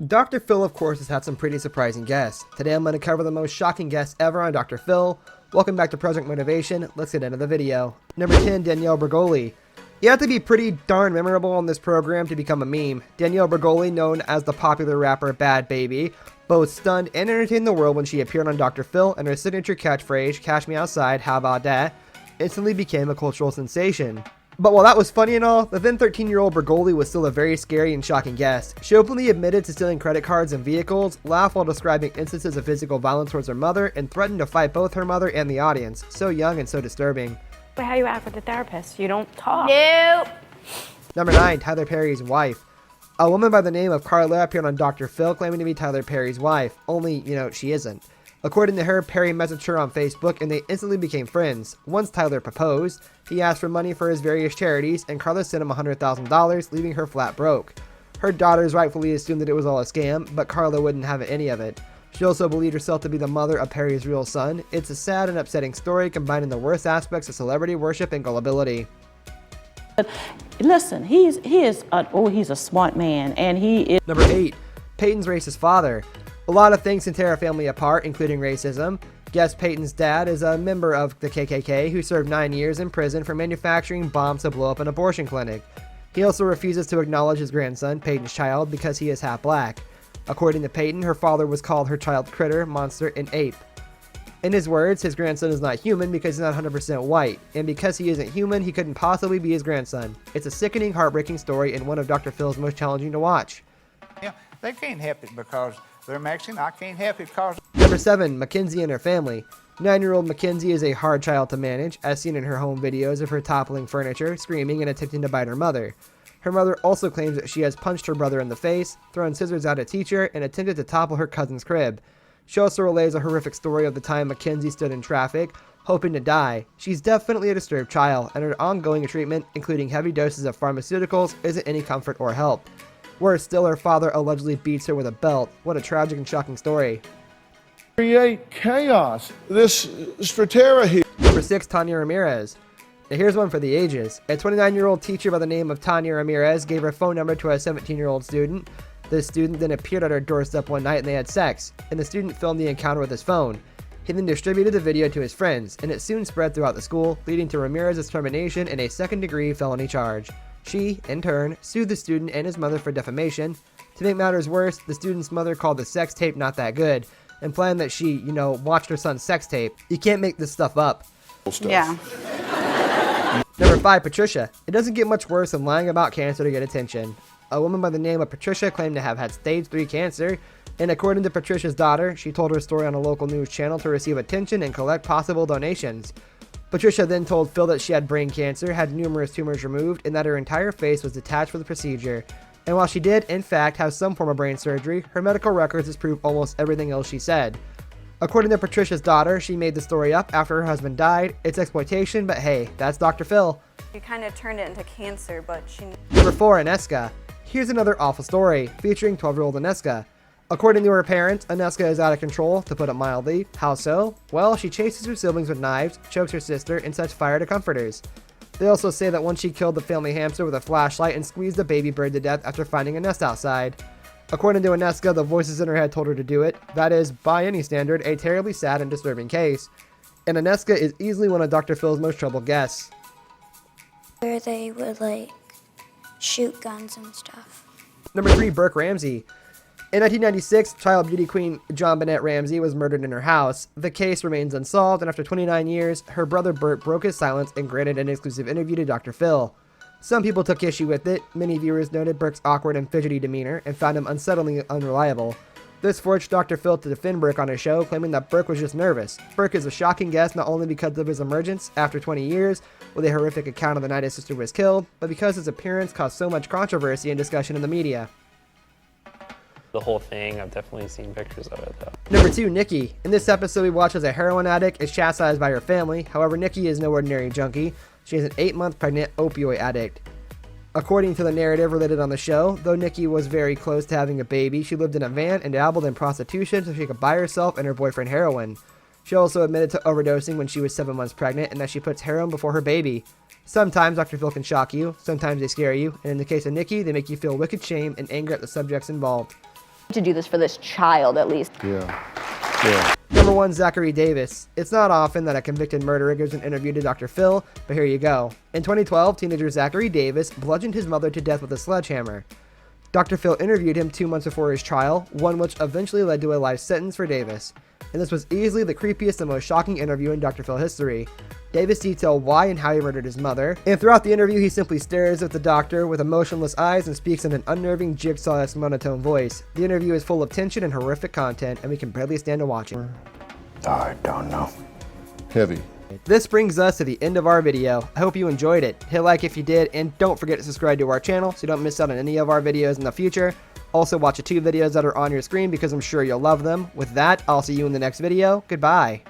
Dr. Phil, of course, has had some pretty surprising guests. Today I'm going to cover the most shocking guests ever on Dr. Phil. Welcome back to Project Motivation. Let's get into the video. Number 10, Danielle Bergoli. You have to be pretty darn memorable on this program to become a meme. Danielle Bergoli, known as the popular rapper Bad Baby, both stunned and entertained the world when she appeared on Dr. Phil, and her signature catchphrase, "Cash me outside, how about that?" instantly became a cultural sensation. But while that was funny and all, the then 13-year-old Bergoli was still a very scary and shocking guest. She openly admitted to stealing credit cards and vehicles, laughed while describing instances of physical violence towards her mother, and threatened to fight both her mother and the audience. So young and so disturbing. How you act with the therapist? You don't talk. Nope. Number 9, Tyler Perry's wife. A woman by the name of Carla appeared on Dr. Phil claiming to be Tyler Perry's wife, only, she isn't. According to her, Perry messaged her on Facebook and they instantly became friends. Once Tyler proposed, he asked for money for his various charities and Carla sent him $100,000, leaving her flat broke. Her daughters rightfully assumed that it was all a scam, but Carla wouldn't have any of it. She also believed herself to be the mother of Perry's real son. It's a sad and upsetting story combining the worst aspects of celebrity worship and gullibility. Listen, he's a smart man, and he is. Number 8, Peyton's racist father. A lot of things can tear a family apart, including racism. Guess Peyton's dad is a member of the KKK who served 9 years in prison for manufacturing bombs to blow up an abortion clinic. He also refuses to acknowledge his grandson, Peyton's child, because he is half black. According to Peyton, her father was called her child critter, monster, and ape. In his words, his grandson is not human because he's not 100% white, and because he isn't human, he couldn't possibly be his grandson. It's a sickening, heartbreaking story and one of Dr. Phil's most challenging to watch. Yeah, they can't help it because they're Mexican. I can't help it because... Number 7, Mackenzie and her family. 9-year-old Mackenzie is a hard child to manage, as seen in her home videos of her toppling furniture, screaming, and attempting to bite her mother. Her mother also claims that she has punched her brother in the face, thrown scissors at a teacher, and attempted to topple her cousin's crib. She also relays a horrific story of the time Mackenzie stood in traffic, hoping to die. She's definitely a disturbed child, and her ongoing treatment, including heavy doses of pharmaceuticals, isn't any comfort or help. Worse still, her father allegedly beats her with a belt. What a tragic and shocking story. Create chaos. This Stratera here. Number 6, Tanya Ramirez. Now here's one for the ages. A 29-year-old teacher by the name of Tanya Ramirez gave her phone number to a 17-year-old student. The student then appeared at her doorstep one night and they had sex, and the student filmed the encounter with his phone. He then distributed the video to his friends, and it soon spread throughout the school, leading to Ramirez's termination and a second-degree felony charge. She, in turn, sued the student and his mother for defamation. To make matters worse, the student's mother called the sex tape not that good, implying that she, watched her son's sex tape. You can't make this stuff up. Yeah. Number 5, Patricia. It doesn't get much worse than lying about cancer to get attention. A woman by the name of Patricia claimed to have had stage 3 cancer, and according to Patricia's daughter, she told her story on a local news channel to receive attention and collect possible donations. Patricia then told Phil that she had brain cancer, had numerous tumors removed, and that her entire face was detached for the procedure. And while she did, in fact, have some form of brain surgery, her medical records disprove almost everything else she said. According to Patricia's daughter, she made the story up after her husband died. It's exploitation, but hey, that's Dr. Phil. She kind of turned it into cancer, but she... Number 4, Aneska. Here's another awful story, featuring 12-year-old Aneska. According to her parents, Aneska is out of control, to put it mildly. How so? Well, she chases her siblings with knives, chokes her sister, and sets fire to comforters. They also say that once she killed the family hamster with a flashlight and squeezed the baby bird to death after finding a nest outside. According to Aneska, the voices in her head told her to do it. That is, by any standard, a terribly sad and disturbing case. And Aneska is easily one of Dr. Phil's most troubled guests. Where they would shoot guns and stuff. Number 3, Burke Ramsey. In 1996, child beauty queen John Bennett Ramsey was murdered in her house. The case remains unsolved, and after 29 years, her brother Burt broke his silence and granted an exclusive interview to Dr. Phil. Some people took issue with it. Many viewers noted Burke's awkward and fidgety demeanor and found him unsettlingly unreliable. This forced Dr. Phil to defend Burke on his show, claiming that Burke was just nervous. Burke is a shocking guest not only because of his emergence after 20 years with a horrific account of the night his sister was killed, but because his appearance caused so much controversy and discussion in the media. The whole thing, I've definitely seen pictures of it though. Number 2, Nikki. In this episode, we watch as a heroin addict is chastised by her family. However, Nikki is no ordinary junkie. She is an 8-month pregnant opioid addict. According to the narrative related on the show, though Nikki was very close to having a baby, she lived in a van and dabbled in prostitution so she could buy herself and her boyfriend heroin. She also admitted to overdosing when she was 7 months pregnant and that she puts heroin before her baby. Sometimes Dr. Phil can shock you, sometimes they scare you, and in the case of Nikki, they make you feel wicked shame and anger at the subjects involved. to do this for this child at least. Yeah. Number 1, Zachary Davis. It's not often that a convicted murderer gives an interview to Dr. Phil, but here you go. In 2012, teenager Zachary Davis bludgeoned his mother to death with a sledgehammer. Dr. Phil interviewed him 2 months before his trial, one which eventually led to a life sentence for Davis. And this was easily the creepiest and most shocking interview in Dr. Phil history. Davis detailed why and how he murdered his mother, and throughout the interview he simply stares at the doctor with emotionless eyes and speaks in an unnerving jigsaw-esque monotone voice. The interview is full of tension and horrific content, and we can barely stand to watch it. I don't know. Heavy. This brings us to the end of our video. I hope you enjoyed it. Hit like if you did, and don't forget to subscribe to our channel so you don't miss out on any of our videos in the future. Also watch the 2 videos that are on your screen because I'm sure you'll love them. With that, I'll see you in the next video. Goodbye.